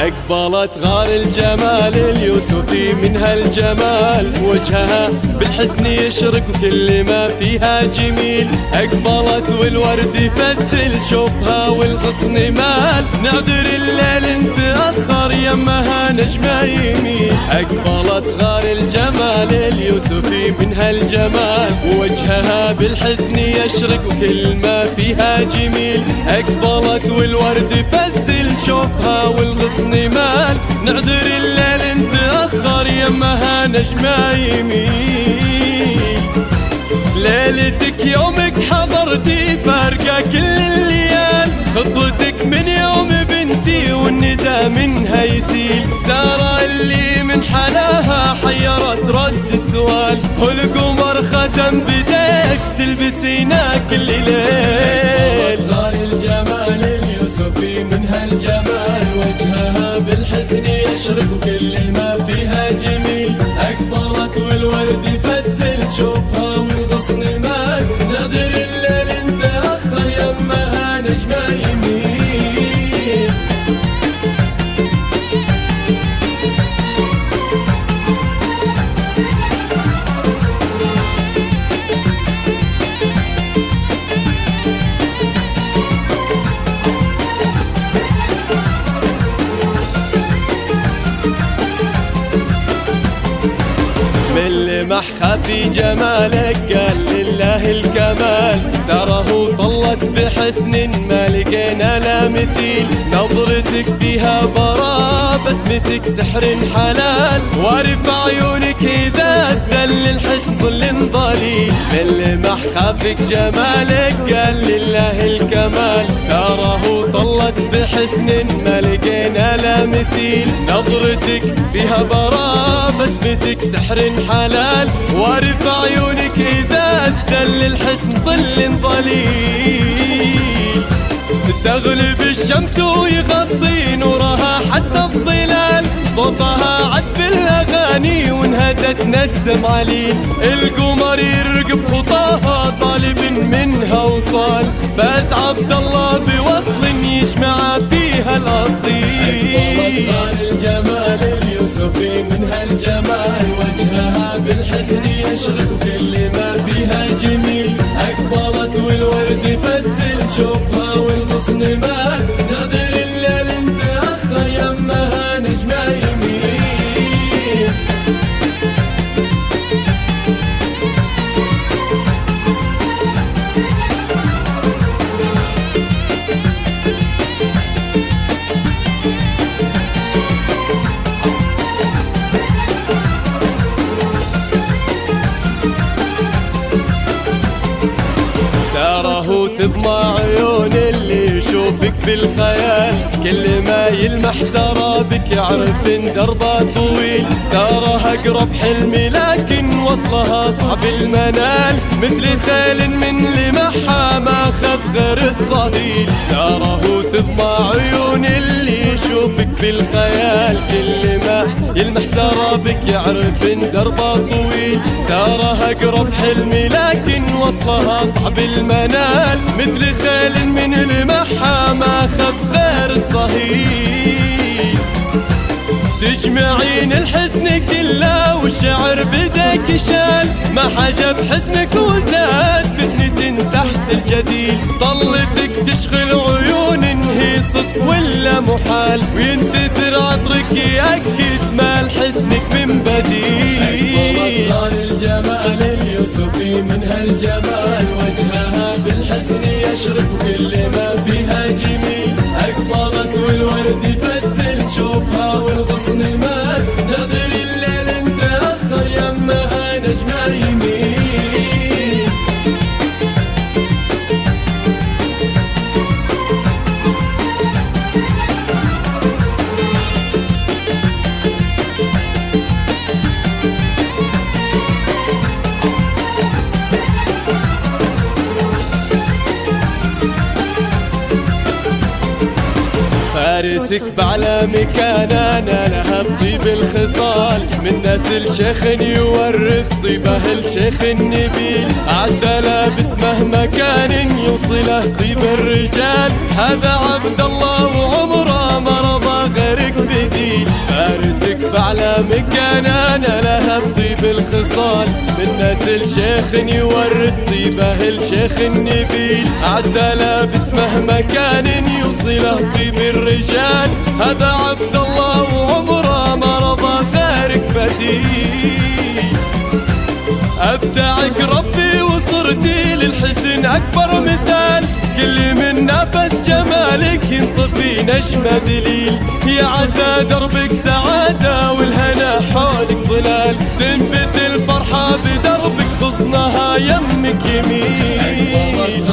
أقبلت غار الجمال اليوسفي من هالجمال، وجهها بالحسن يشرق وكل ما فيها جميل. أقبلت والورد يفزل شوفها والغصن مال، نعذر الليل نتأخر يمها نجمة يميل. أقبلت غار الجمال اليوسفي من هالجمال، وجهها بالحسن يشرق وكل ما فيها جميل. أقبلت والورد يفزل شوفها والغصن مال، نعذر الليل نتأخر يمها نجمة يميل. ليلتك يومك حضرتي فارقة كل الليال، خطوتك من يوم بنتي والندى منها يسيل. سارة اللي من حلاها حيرت رد السؤال، والقمر ختم بديك تلبسينا كل ليل. غار الجمال اليوسفي من هالجمال، وجهها بالحسن يشرق وكل ما فيها جميل. أقبلت والورد يفزل شوفها والغصن مال، نادر الليل نتأخر يمها نجمة يميل. من لمح خفي جمالك قال لله الكمال، ساره طلت بحسن ما لقينا لا مثيل. نظرتك فيها براء بسمتك سحر حلال، وارف عيونك إذا استل الحسن ظل ضليل. من لمح خافك جمالك قال لله الكمال، ساره طلت بحسن ما لقينا لا مثيل. نظرتك فيها براء بسمتك سحر حلال، وارف عيونك إذا استل الحسن ظل ضليل. تغلب الشمس ويغطي نورها حتى الظلال، صوتها عذب الأغاني وانهدت نسم عليل. القمر يرقب خطاها طالب منها وصال، فاز عبد الله بوصل يجمع فيها الأصيل. أقبلت غار الجمال اليوسفي من هالجمال، وجهها بالحسن يشرق وكل ما فيها جميل. أقبلت والورد يفزل شوفها والغصن مال، نادر الليل نتأخر يمها نجمة يميل. ساره تضمع عيون اللي يشوفك بالخيال، كل ما يلمح سرابك يعرف ان دربها طويل. ساره اقرب حلمي لكن وصلها صعب المنال، مثل خيل من لمحها ما اخذ غير الصهيل. ساره تضمع عيون اللي يشوفك بالخيال، كل ما يلمح سرابك يعرف ان دربها طويل. ساره اقرب حلمي لكن وصلها صعب المنال، مثل خيل من لمحها ما اخذ غير الصهيل. تجمعين الحزن كله والشعر بدك شال، ما حجب حزنك وزاد فتنة تحت الجديل. طلتك تشغل عيون انهي صدق ولا محال، وينتثر عطرك يأكد ما لحزنك من بديل. أقبلت غار الجمال اليوسفي من هالجمال، وجهها بالحسن يشرق وكل ما فيها جميل. أقبلت والورد يفزل شوفها والغصن مال، نادر الليل نتأخر يمها نجمة يميل. فارسك بعلى مكاننا لها بطيب الخصال، من نسل شيخ يورث طيبه الشيخ النبيل. عدل باسمه مكان يوصله طيب الرجال، هذا عبد الله وعمره ما رضى غيرك به. مكانة لها بطيب الخصال، من نسل شيخ يورث طيبه الشيخ النبيل، عدل باسمه مكان يوصله طيب الرجال، هذا عبد الله وعمره ما رضى غيرك بديل. أبدعك ربي وصرتي للحسن أكبر مثال، كل من نفس جمالك ينطفي نجم دليل، يا عسى دربك سعادة والهنا حولك ظلال، تنبت الفرحة بدربك غصنها يمك يميل.